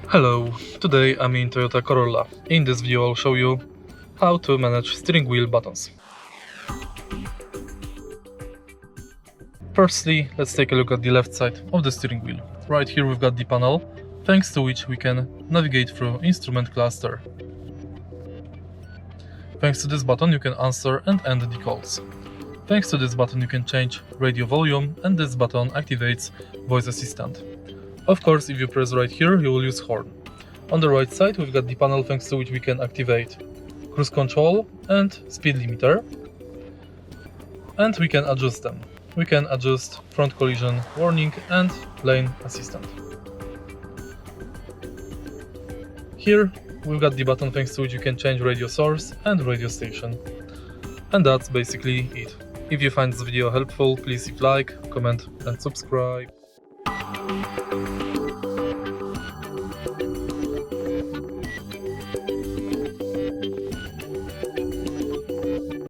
Hello, today I'm in Toyota Corolla. In this video I'll show you how to manage steering wheel buttons. Firstly, let's take a look at the left side of the steering wheel. Right here we've got the panel, thanks to which we can navigate through instrument cluster. Thanks to this button you can answer and end the calls. Thanks to this button you can change radio volume, and this button activates voice assistant. Of course, if you press right here, you will use horn. On the right side, we've got the panel thanks to which we can activate cruise control and speed limiter. And we can adjust them. We can adjust front collision warning and lane assistant. Here, we've got the button thanks to which you can change radio source and radio station. And that's basically it. If you find this video helpful, please leave a like, comment and subscribe.